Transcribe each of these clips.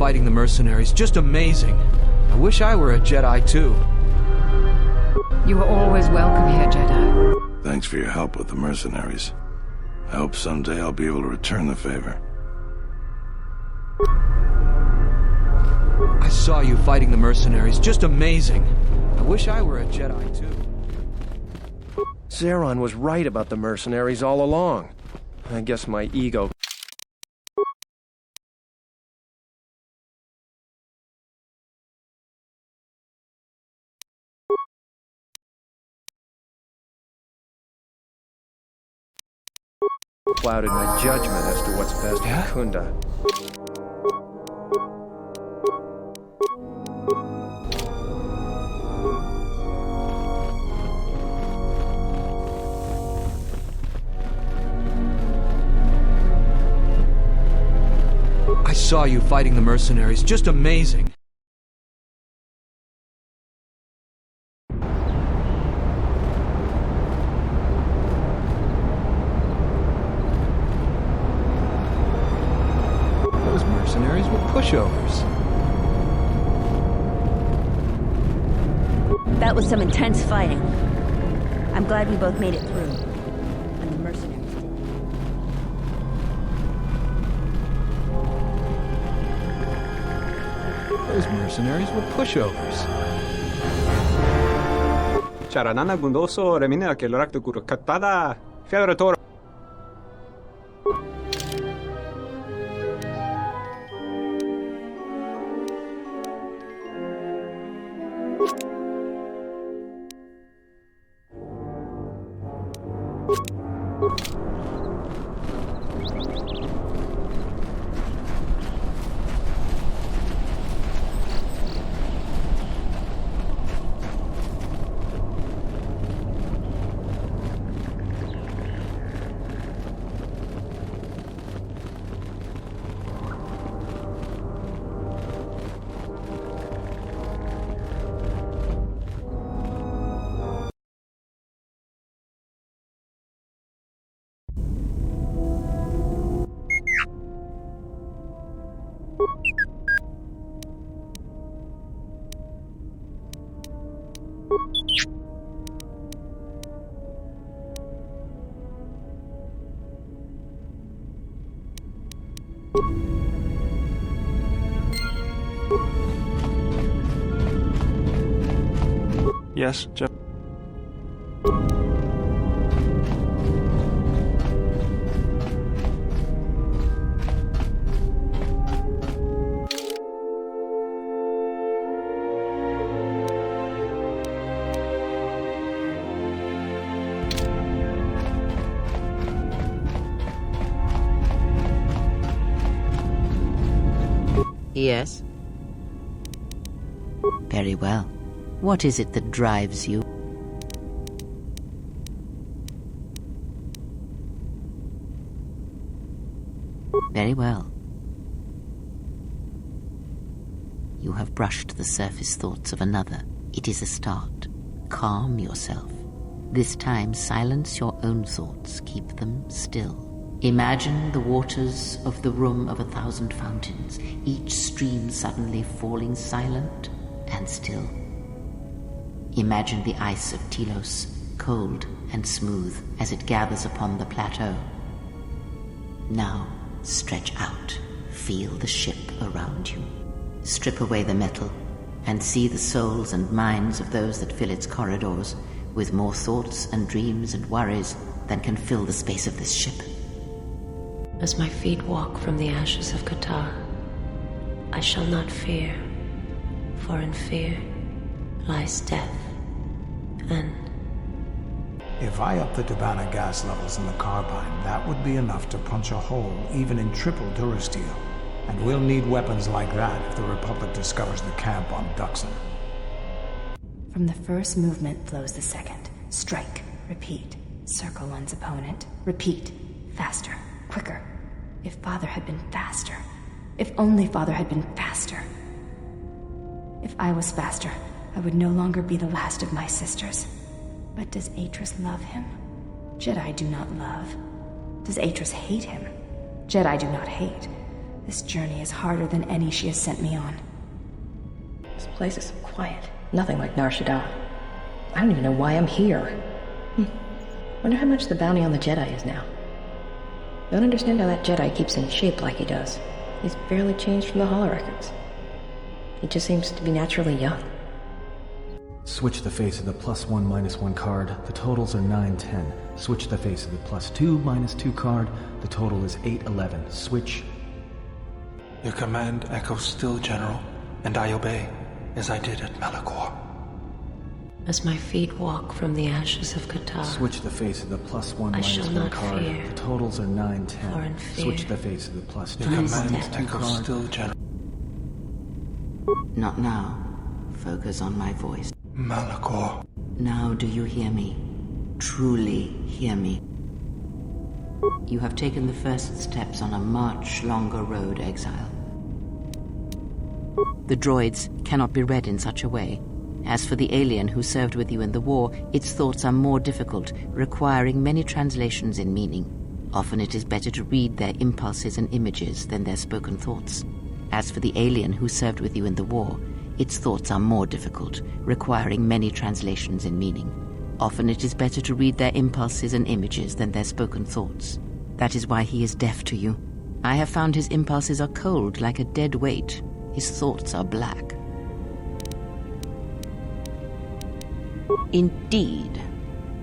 fighting the mercenaries. Just amazing. I wish I were a Jedi too. You are always welcome here, Jedi. Thanks for your help with the mercenaries. I hope someday I'll be able to return the favor. I saw you fighting the mercenaries. Just amazing. I wish I were a Jedi too. Zeron was right about the mercenaries all along. I guess my ego... clouded my judgment as to what's best for Kunda. I saw you fighting the mercenaries. Just amazing. Those mercenaries were pushovers. That was some intense fighting. I'm glad we both made it through. And the mercenaries did. Those mercenaries were pushovers. Charanana gundoso remina ke lorak to kuro katada fiadra. Yes, Jeff. Yes? Very well. What is it that drives you? Very well. You have brushed the surface thoughts of another. It is a start. Calm yourself. This time, silence your own thoughts. Keep them still. Imagine the waters of the room of 1,000 fountains, each stream suddenly falling silent and still. Imagine the ice of Telos, cold and smooth as it gathers upon the plateau. Now, stretch out. Feel the ship around you. Strip away the metal and see the souls and minds of those that fill its corridors with more thoughts and dreams and worries than can fill the space of this ship. As my feet walk from the ashes of Qatar, I shall not fear, for in fear lies death, and... If I up the Dubana gas levels in the carbine, that would be enough to punch a hole even in triple Durasteel. And we'll need weapons like that if the Republic discovers the camp on Duxon. From the first movement flows the second. Strike, repeat, circle one's opponent, repeat, faster. Quicker. If Father had been faster. If only Father had been faster. If I was faster, I would no longer be the last of my sisters. But does Atris love him? Jedi do not love. Does Atris hate him? Jedi do not hate. This journey is harder than any she has sent me on. This place is so quiet. Nothing like Nar Shaddaa. I don't even know why I'm here. Wonder how much the bounty on the Jedi is now. Don't understand how that Jedi keeps in shape like he does. He's barely changed from the holorecords. He just seems to be naturally young. Switch the face of the +1 -1 card. The totals are 9-10. Switch the face of the +2 -2 card. The total is 8-11. Switch. Your command echoes still, General, and I obey, as I did at Malachor. As my feet walk from the ashes of Qatar, Switch the face of the +1 I shall -1 not card. fear, The totals are 9-10. for in fear Switch the face of the +2 Your command -2 echoes card. still, General. Not now. Focus on my voice. Malachor. Now do you hear me? Truly hear me? You have taken the first steps on a much longer road, exile. The droids cannot be read in such a way. As for the alien who served with you in the war, its thoughts are more difficult, requiring many translations in meaning. Often it is better to read their impulses and images than their spoken thoughts. As for the alien who served with you in the war, its thoughts are more difficult, requiring many translations in meaning. Often it is better to read their impulses and images than their spoken thoughts. That is why he is deaf to you. I have found his impulses are cold like a dead weight. His thoughts are black. Indeed.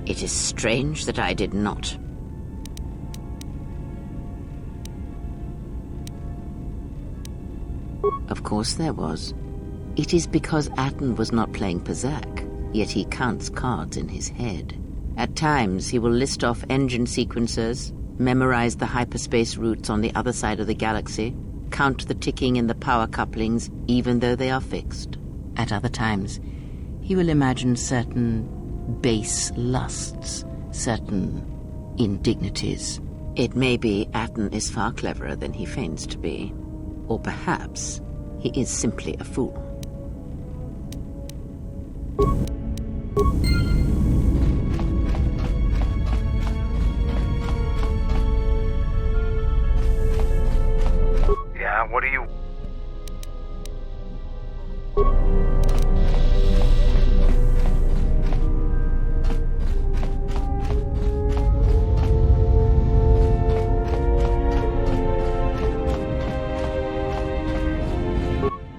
It is strange that I did not. Of course there was. It is because Atten was not playing Pazak, yet he counts cards in his head. At times he will list off engine sequencers, memorize the hyperspace routes on the other side of the galaxy, count the ticking in the power couplings even though they are fixed. At other times, he will imagine certain base lusts, certain indignities. It may be Atten is far cleverer than he feigns to be. Or perhaps he is simply a fool. Yeah, what do you...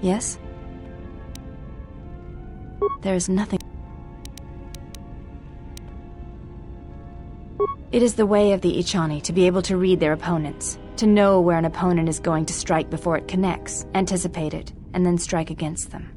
Yes? There is nothing. It is the way of the Ichani to be able to read their opponents, to know where an opponent is going to strike before it connects, anticipate it, and then strike against them.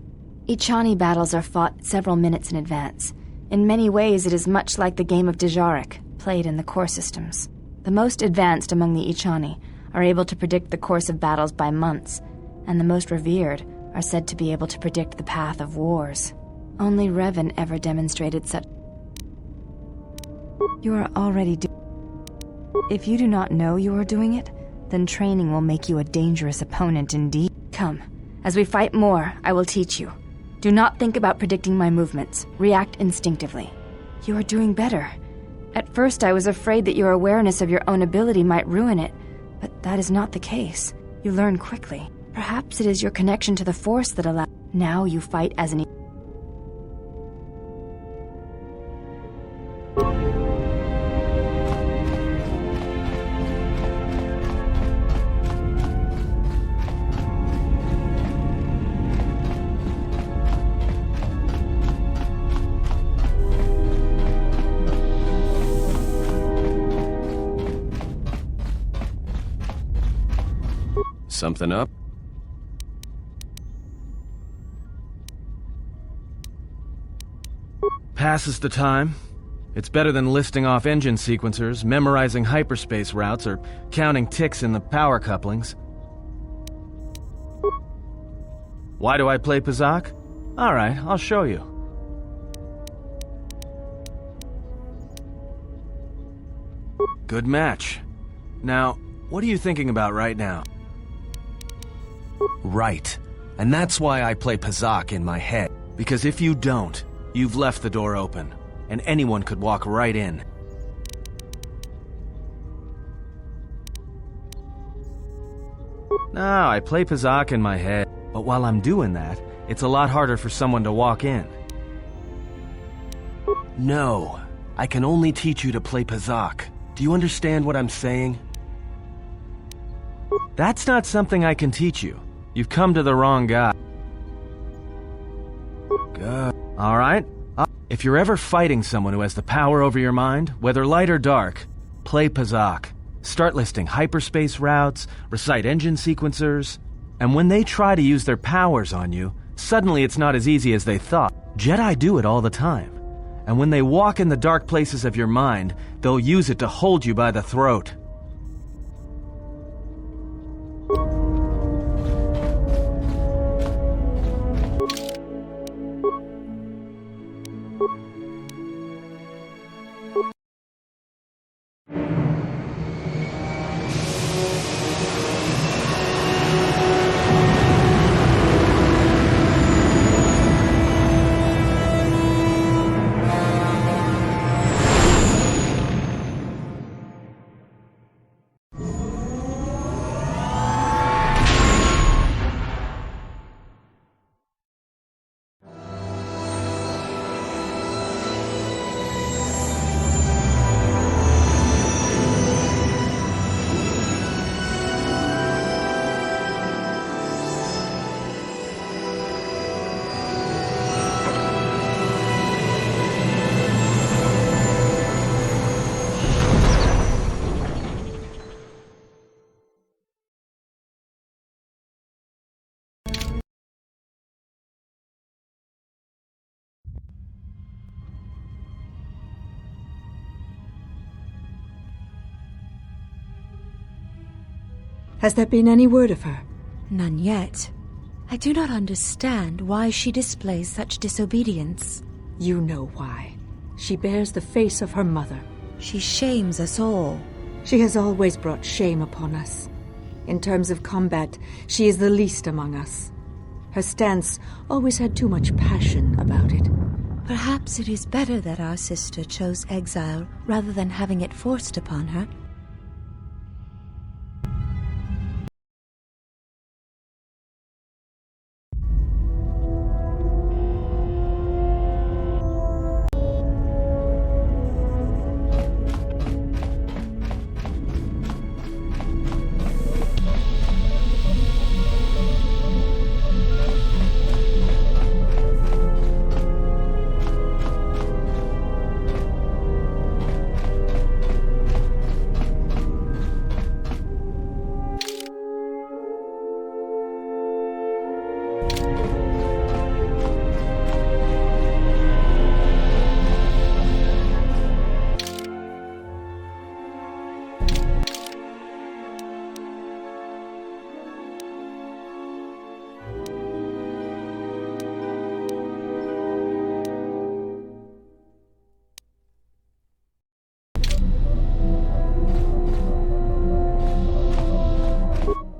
Ichani battles are fought several minutes in advance. In many ways, it is much like the game of Dejarik, played in the core systems. The most advanced among the Ichani are able to predict the course of battles by months, and the most revered are said to be able to predict the path of wars. Only Revan ever demonstrated such. You are already doing. If you do not know you are doing it, then training will make you a dangerous opponent indeed. Come, as we fight more, I will teach you. Do not think about predicting my movements. React instinctively. You are doing better. At first I was afraid that your awareness of your own ability might ruin it, but that is not the case. You learn quickly. Perhaps it is your connection to the Force that allows. Now you fight as an. Something up? Passes the time. It's better than listing off engine sequencers, memorizing hyperspace routes, or counting ticks in the power couplings. Why do I play Pazak? Alright, I'll show you. Good match. Now, what are you thinking about right now? Right. And that's why I play Pazak in my head. Because if you don't, you've left the door open, and anyone could walk right in. No, I play Pazak in my head. But while I'm doing that, it's a lot harder for someone to walk in. No, I can only teach you to play Pazak. Do you understand what I'm saying? That's not something I can teach you. You've come to the wrong guy. Good. Alright? If you're ever fighting someone who has the power over your mind, whether light or dark, play Pazak. Start listing hyperspace routes, recite engine sequencers, and when they try to use their powers on you, suddenly it's not as easy as they thought. Jedi do it all the time. And when they walk in the dark places of your mind, they'll use it to hold you by the throat. Has there been any word of her? None yet. I do not understand why she displays such disobedience. You know why. She bears the face of her mother. She shames us all. She has always brought shame upon us. In terms of combat, she is the least among us. Her stance always had too much passion about it. Perhaps it is better that our sister chose exile rather than having it forced upon her.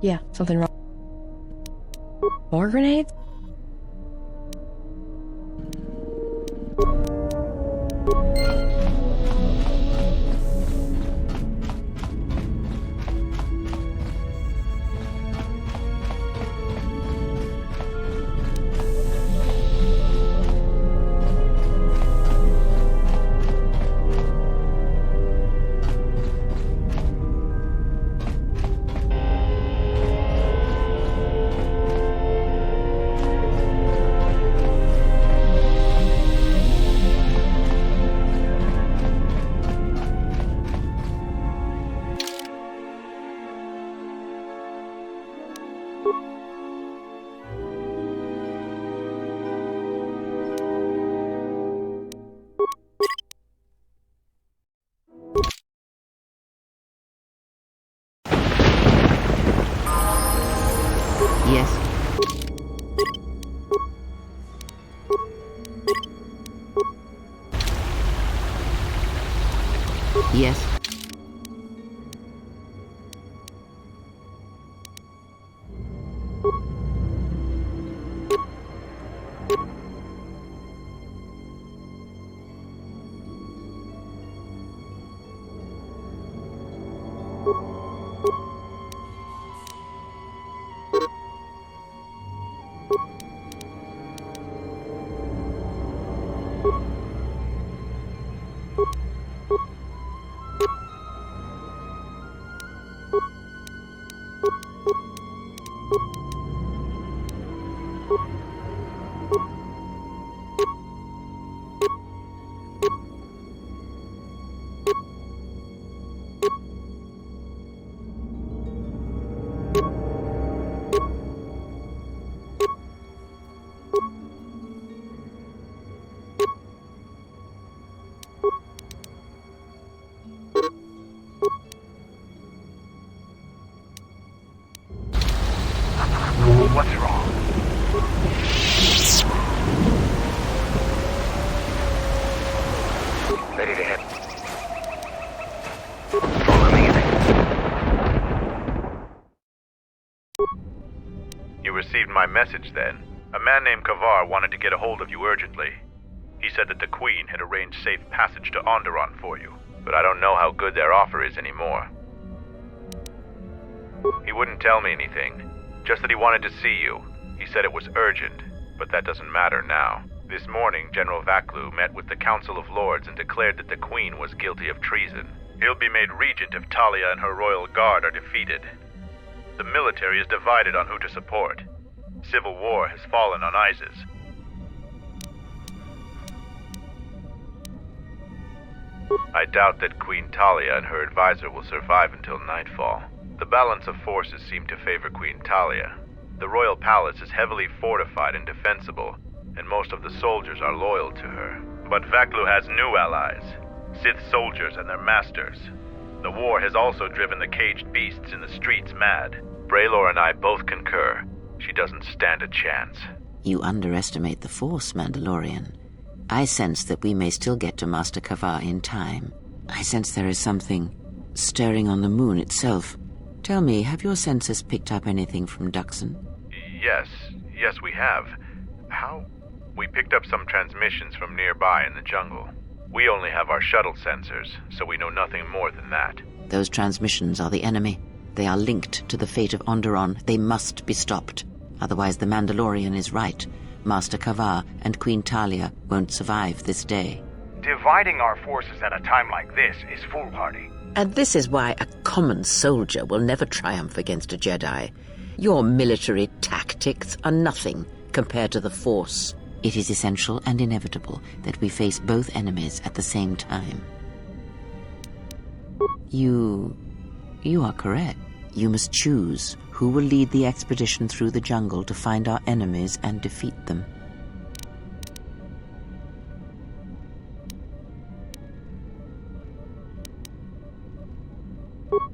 Yeah, something wrong. More grenades? Yes. Yes. What's wrong? Ready to head. You received my message then. A man named Kavar wanted to get a hold of you urgently. He said that the Queen had arranged safe passage to Onderon for you, but I don't know how good their offer is anymore. He wouldn't tell me anything, just that he wanted to see you. He said it was urgent, but that doesn't matter now. This morning, General Vaklu met with the Council of Lords and declared that the Queen was guilty of treason. He'll be made regent if Talia and her royal guard are defeated. The military is divided on who to support. Civil war has fallen on ISIS. I doubt that Queen Talia and her advisor will survive until nightfall. The balance of forces seem to favor Queen Talia. The royal palace is heavily fortified and defensible, and most of the soldiers are loyal to her. But Vaklu has new allies, Sith soldiers and their masters. The war has also driven the caged beasts in the streets mad. Braylor and I both concur. She doesn't stand a chance. You underestimate the Force, Mandalorian. I sense that we may still get to Master Kavar in time. I sense there is something stirring on the moon itself. Tell me, have your sensors picked up anything from Duxon? Yes, we have. How? We picked up some transmissions from nearby in the jungle. We only have our shuttle sensors, so we know nothing more than that. Those transmissions are the enemy. They are linked to the fate of Onderon. They must be stopped. Otherwise the Mandalorian is right. Master Kavar and Queen Talia won't survive this day. Dividing our forces at a time like this is foolhardy. And this is why a common soldier will never triumph against a Jedi. Your military tactics are nothing compared to the Force. It is essential and inevitable that we face both enemies at the same time. You are correct. You must choose who will lead the expedition through the jungle to find our enemies and defeat them.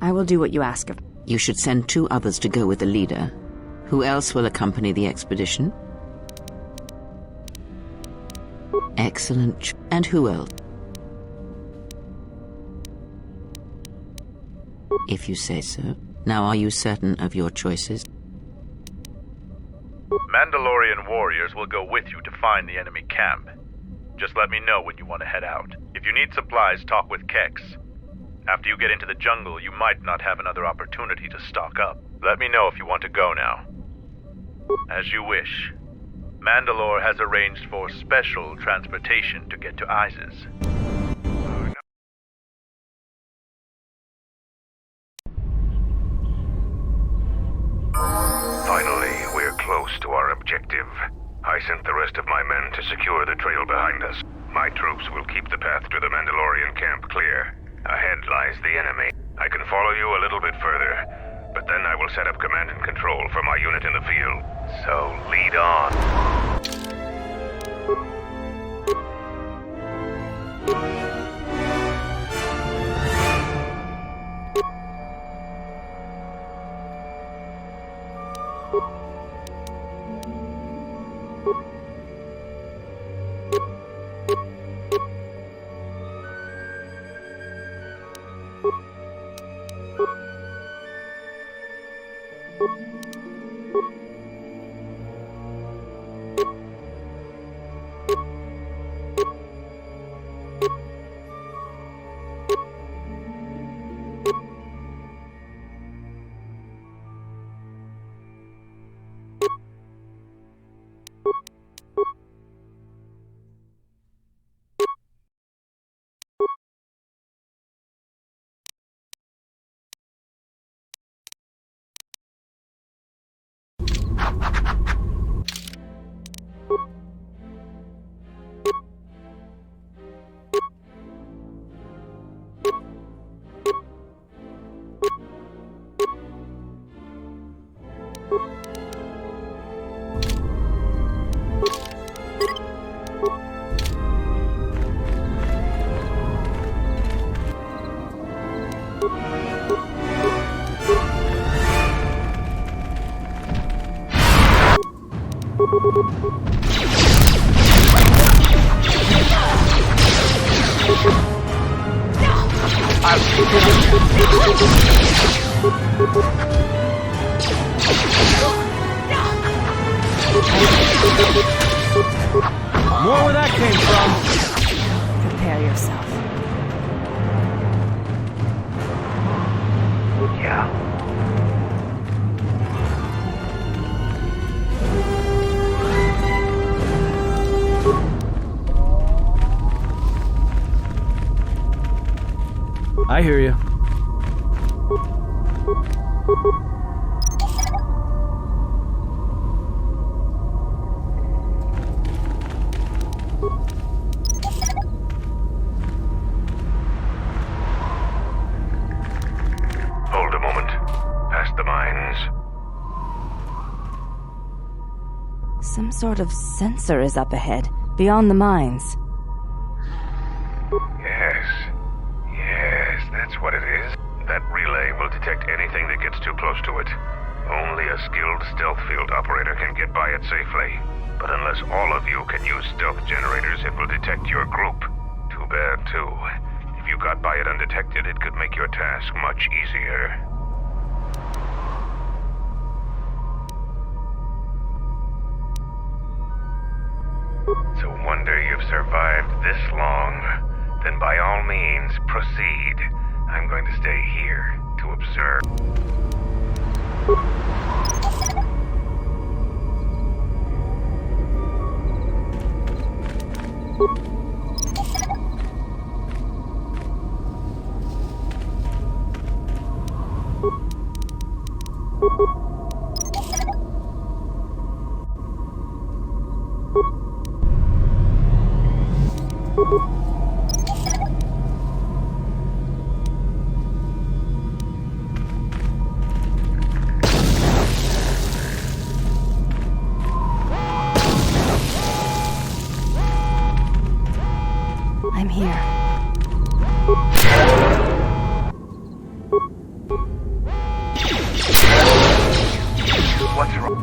I will do what you ask of. You should send 2 others to go with the leader. Who else will accompany the expedition? Excellent. And who else? If you say so. Now, are you certain of your choices? Mandalorian warriors will go with you to find the enemy camp. Just let me know when you want to head out. If you need supplies, talk with Kex. After you get into the jungle, you might not have another opportunity to stock up. Let me know if you want to go now. As you wish. Mandalore has arranged for special transportation to get to ISIS. Finally, we're close to our objective. I sent the rest of my men to secure the trail behind us. My troops will keep the path to the Mandalorian camp clear. Ahead lies the enemy. I can follow you a little bit further, but then I will set up command and control for my unit in the field. So lead on. More where that came from. Prepare yourself. Yeah. I hear you. Hold a moment. Past the mines. Some sort of sensor is up ahead, beyond the mines. Yes, that's what it is. That relay will detect anything that gets too close to it. Only a skilled stealth field operator can get by it safely. But unless all of you can use stealth generators, it will detect your group. Too bad, too. If you got by it undetected, it could make your task much easier. So wonder you've survived this long. Then by all means, proceed. I'm going to stay here to observe. I'm here. What's wrong?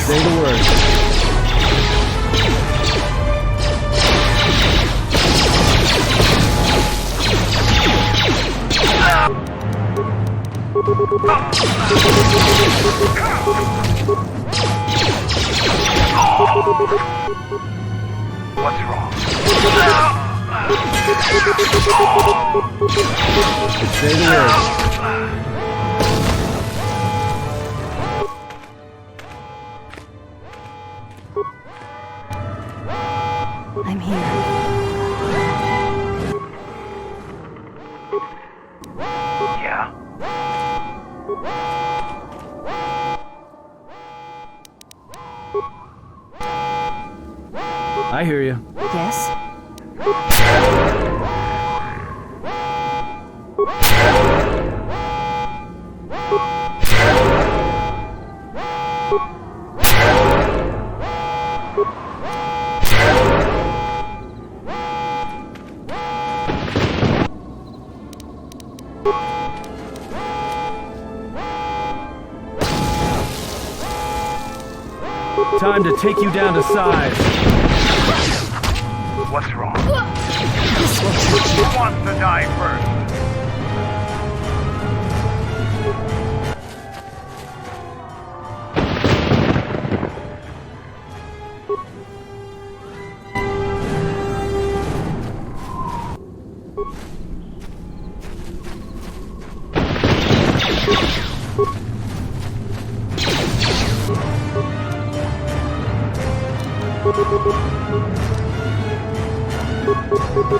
Say the word. What's wrong? Say the word. I'm here. Yeah. I hear you. Yes? Time to take you down to size. What's wrong? Who wants to die first?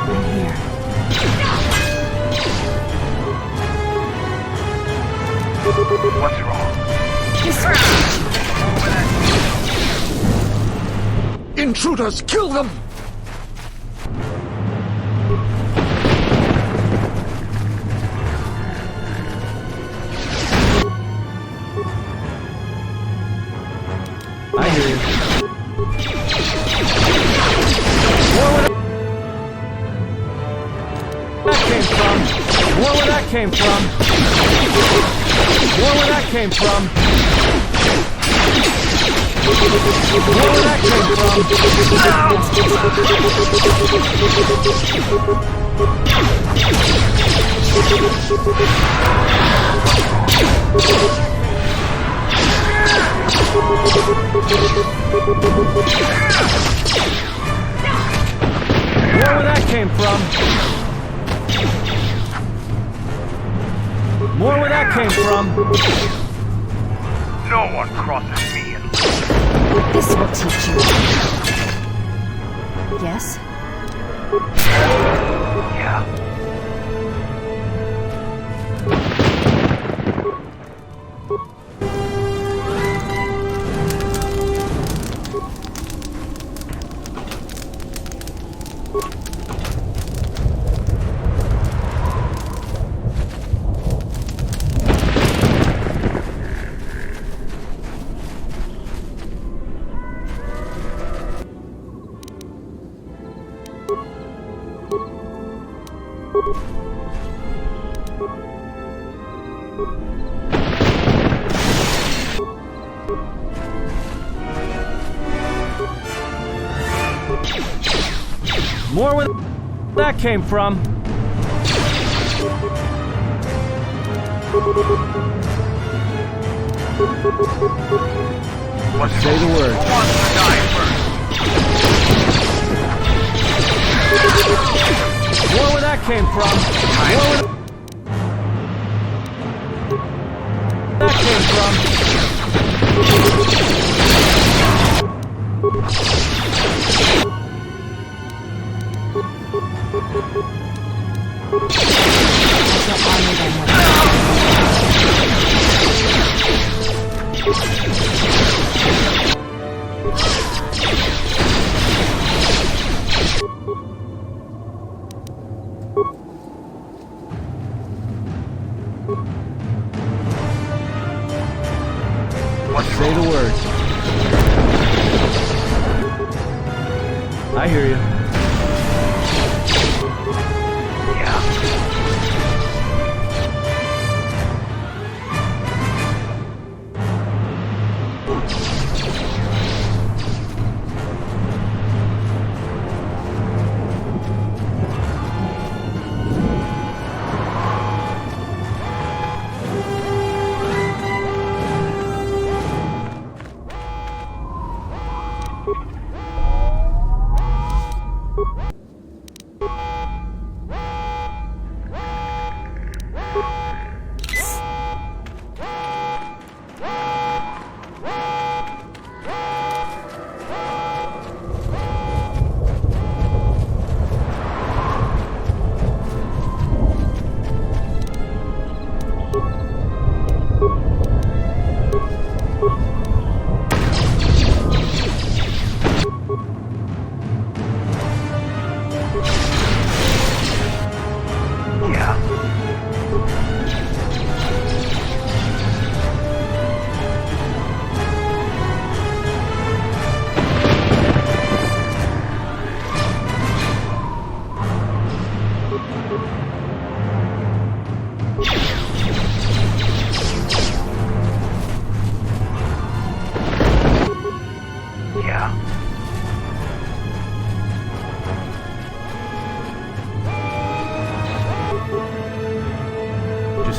I'm here. What's wrong? Intruders, kill them! I hear you. Where that came from? More where that came from. More where that came More where that came from. More where that came from. No one crosses me and This will teach you. Yes? Yeah. More where that came from. Say the word. Who wants to die first? More where that came from. More where that came from. Say the word. I hear you.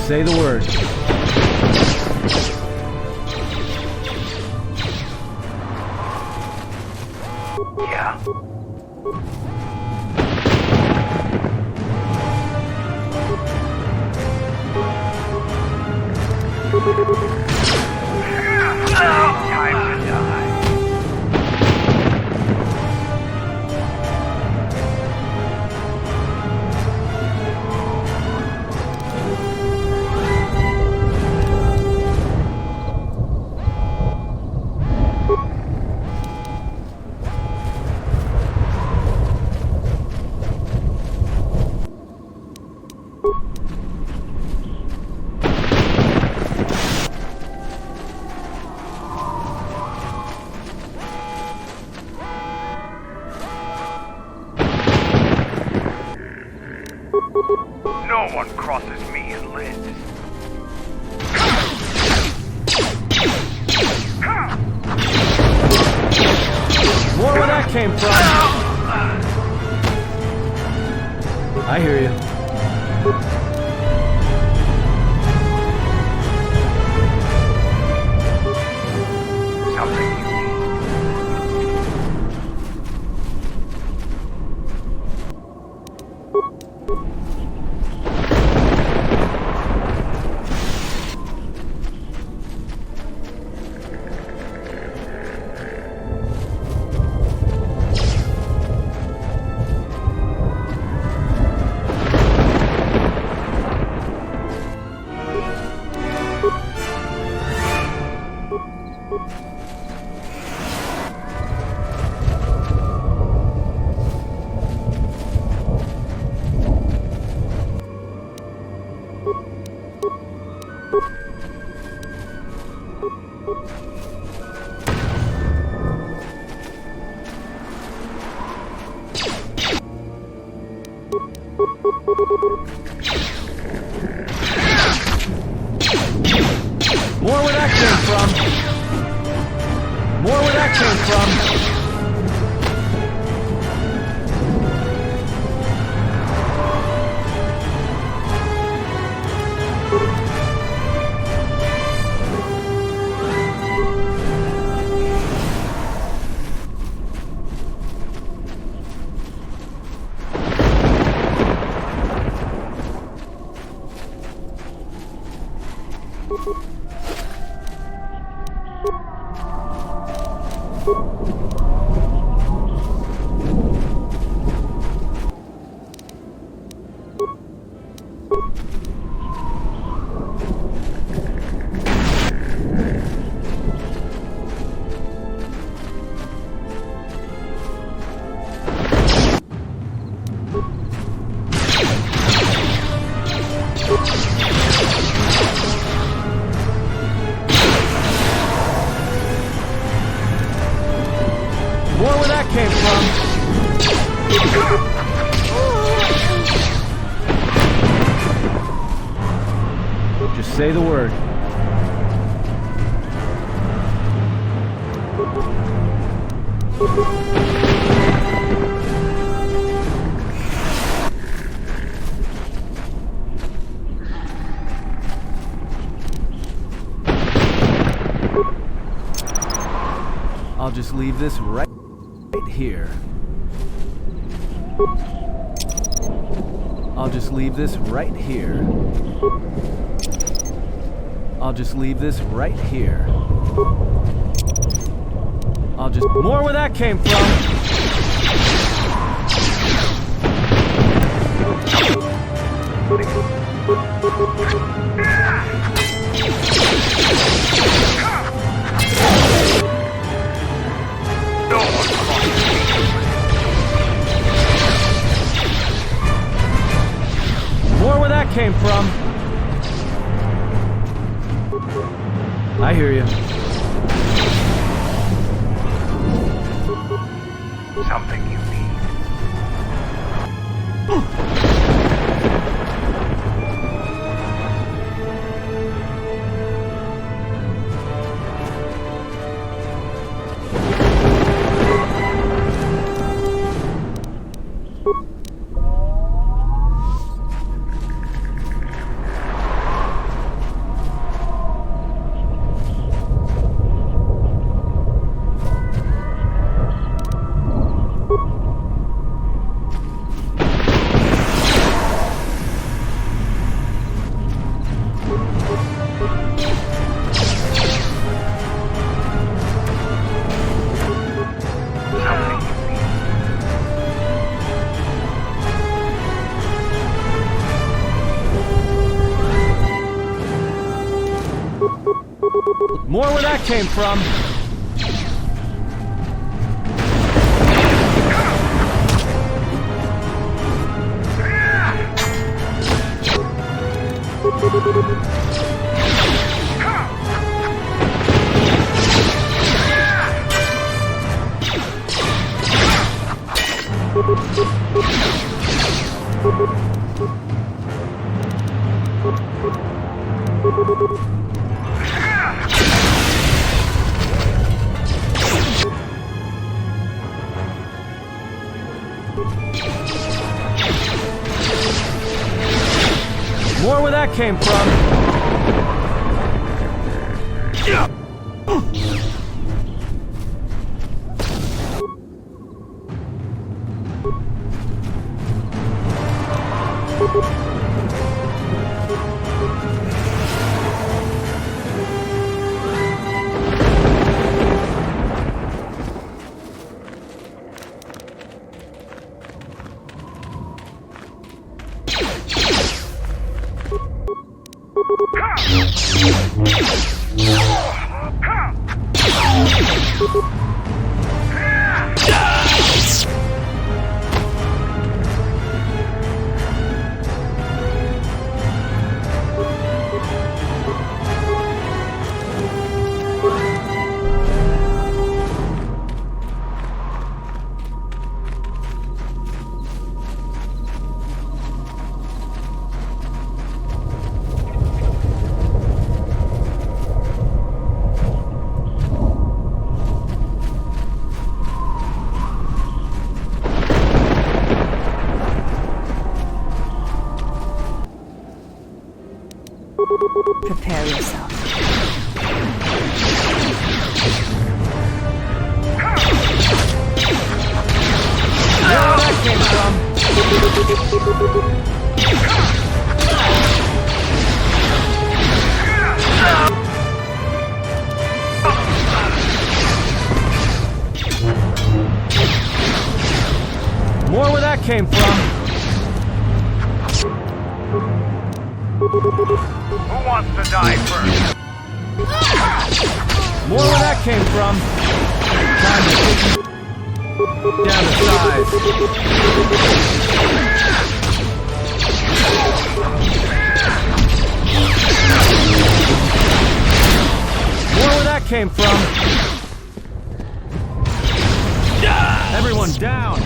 Say the word. Yeah. Time to die. No one crosses me and lives. More where that came from. I hear you. More where that came from. More where that came from. More where that came from. Just say the word. I'll just leave this right here. I'll just leave this right here. I'll just leave this right here. I'll just... More where that came from! More where that came from. I hear you. Something you need. More where that came from. that came from? Prepare yourself. Where that came from? More where that came from. Who wants to die first? More where that came from. Time to take down to size. More where that came from. Everyone down.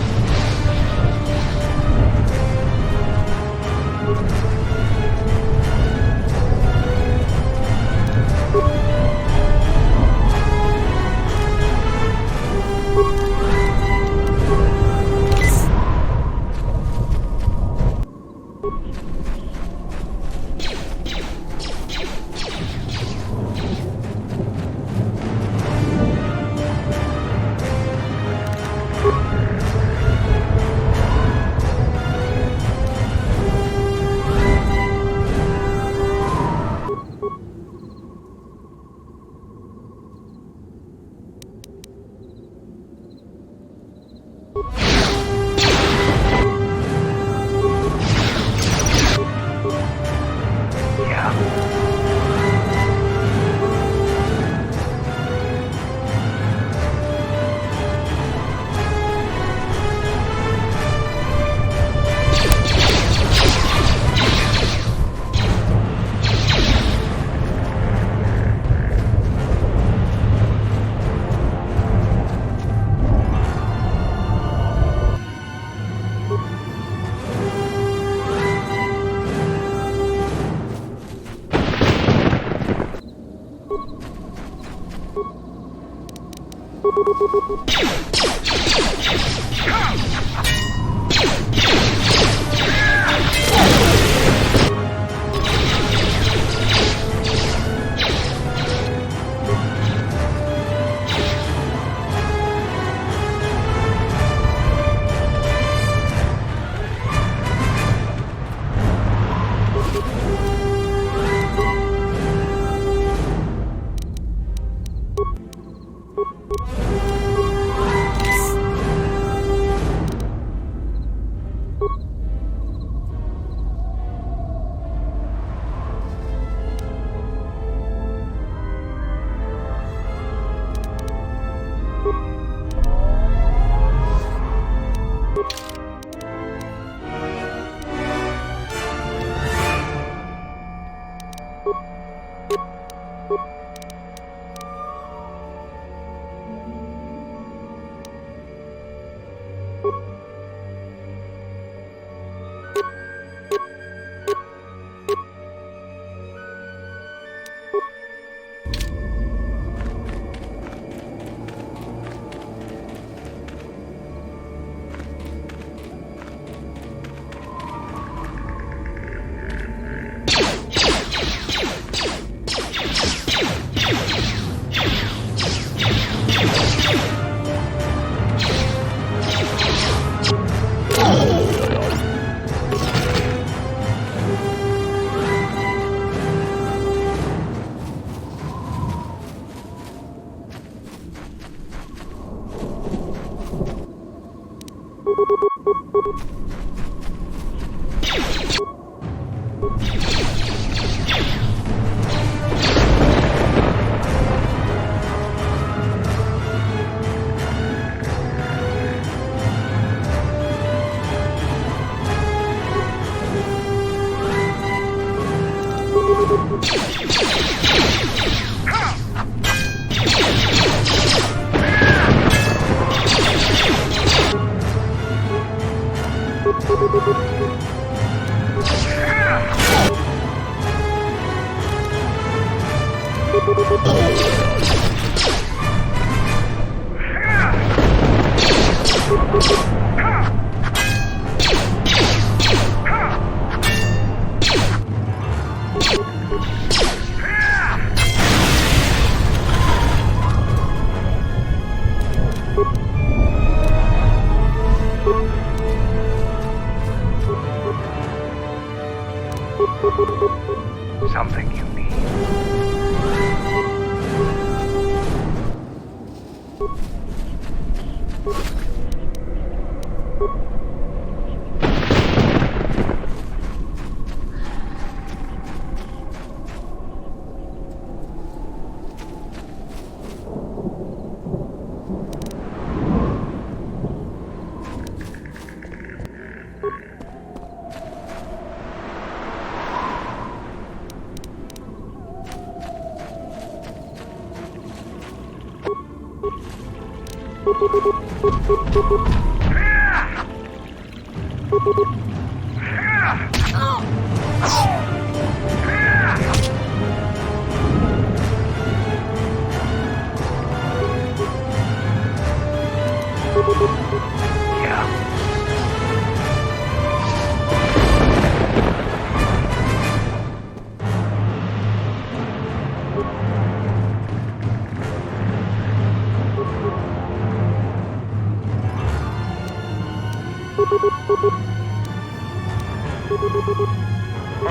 Something you need.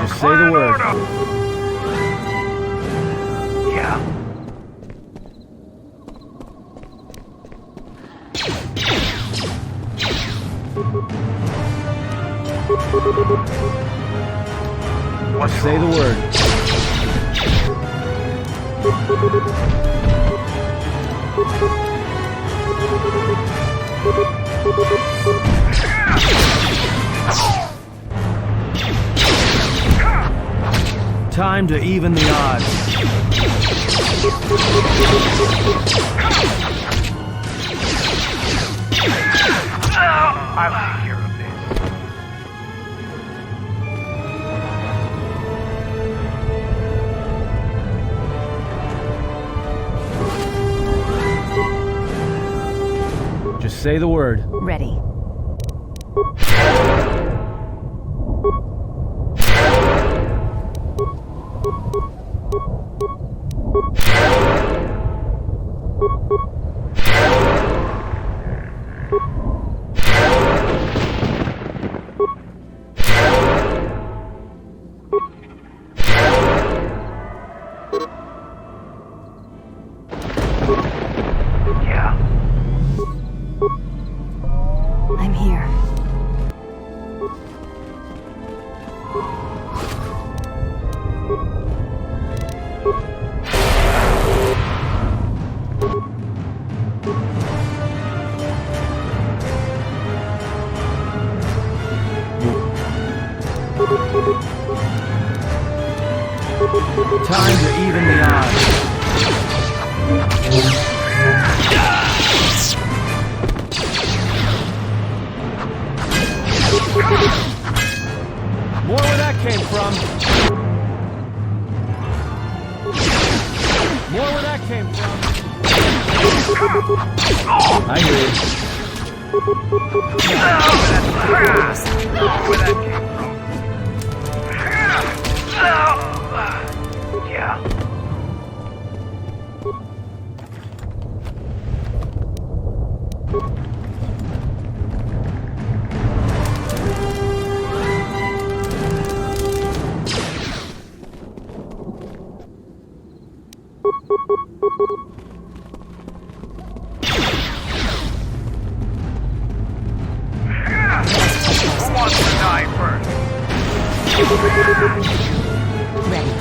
Just say the word. Yeah. Just say the word. Time to even the odds. I'll take care of this. Just say the word. Ready. I'm here. Time to even the odds. More where that came from. More where that came from. I hear you. Where that came from. Yeah. Who wants to die first? Ready.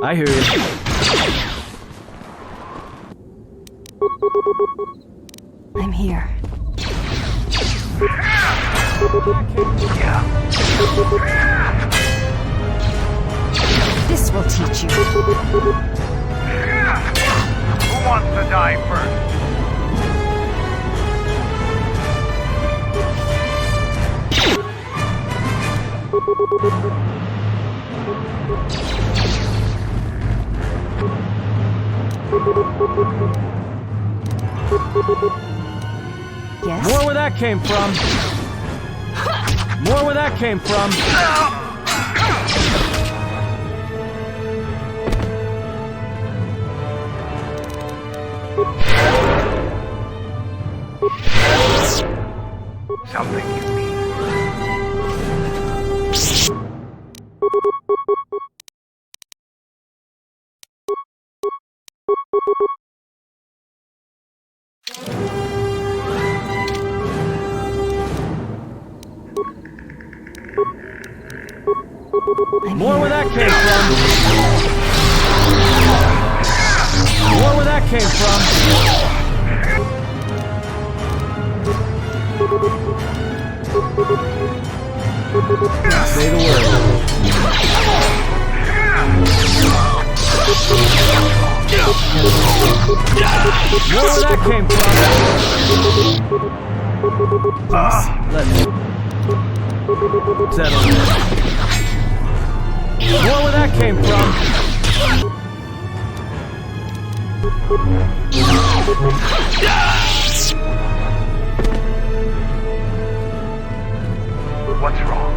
I hear you. I'm here. This will teach you. Who wants to die first? Yes? More where that came from. More where that came from. Something you mean. More where that came from. More where that came from. Say the word. More where that came from. Let's settle it. More where that came from. What's wrong?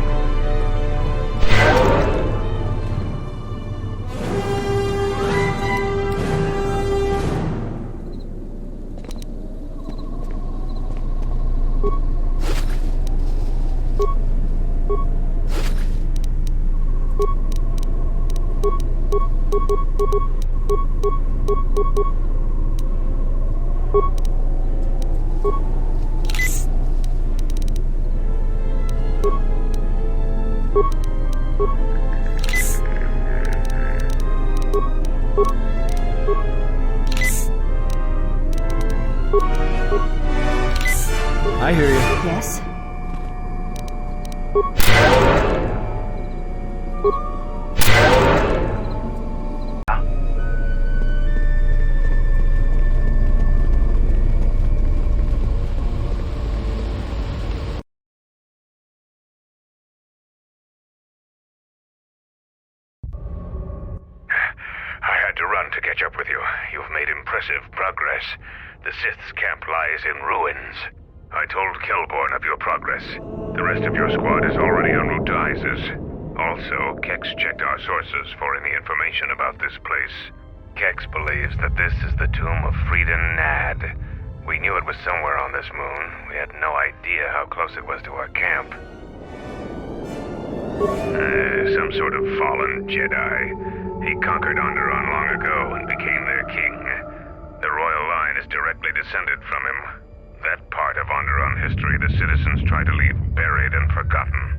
I hear you. Yes? To catch up with you. You've made impressive progress. The Sith's camp lies in ruins. I told Kelborn of your progress. The rest of your squad is already en route to Isis. Also, Kex checked our sources for any information about this place. Kex believes that this is the tomb of Freedom Nad. We knew it was somewhere on this moon. We had no idea how close it was to our camp. Some sort of fallen Jedi. He conquered Onderon long ago and became their king. The royal line is directly descended from him. That part of Onderon history the citizens try to leave buried and forgotten.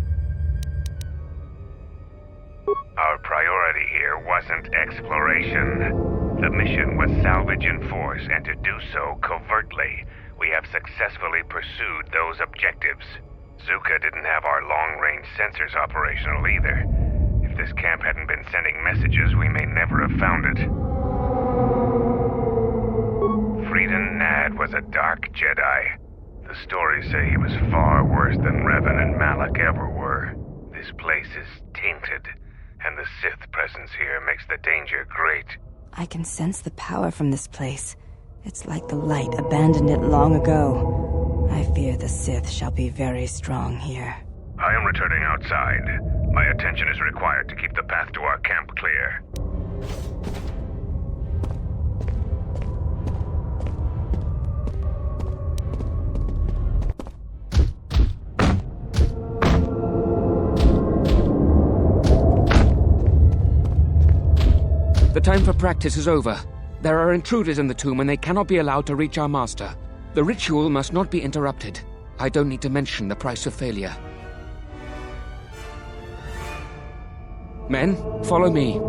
Our priority here wasn't exploration. The mission was salvage in force, and to do so covertly. We have successfully pursued those objectives. Zuka didn't have our long-range sensors operational either. If this camp hadn't been sending messages, we may never have found it. Freedom Nad was a dark Jedi. The stories say he was far worse than Revan and Malak ever were. This place is tainted, and the Sith presence here makes the danger great. I can sense the power from this place. It's like the light abandoned it long ago. I fear the Sith shall be very strong here. I am returning outside. My attention is required to keep the path to our camp clear. The time for practice is over. There are intruders in the tomb and they cannot be allowed to reach our master. The ritual must not be interrupted. I don't need to mention the price of failure. Men, follow me.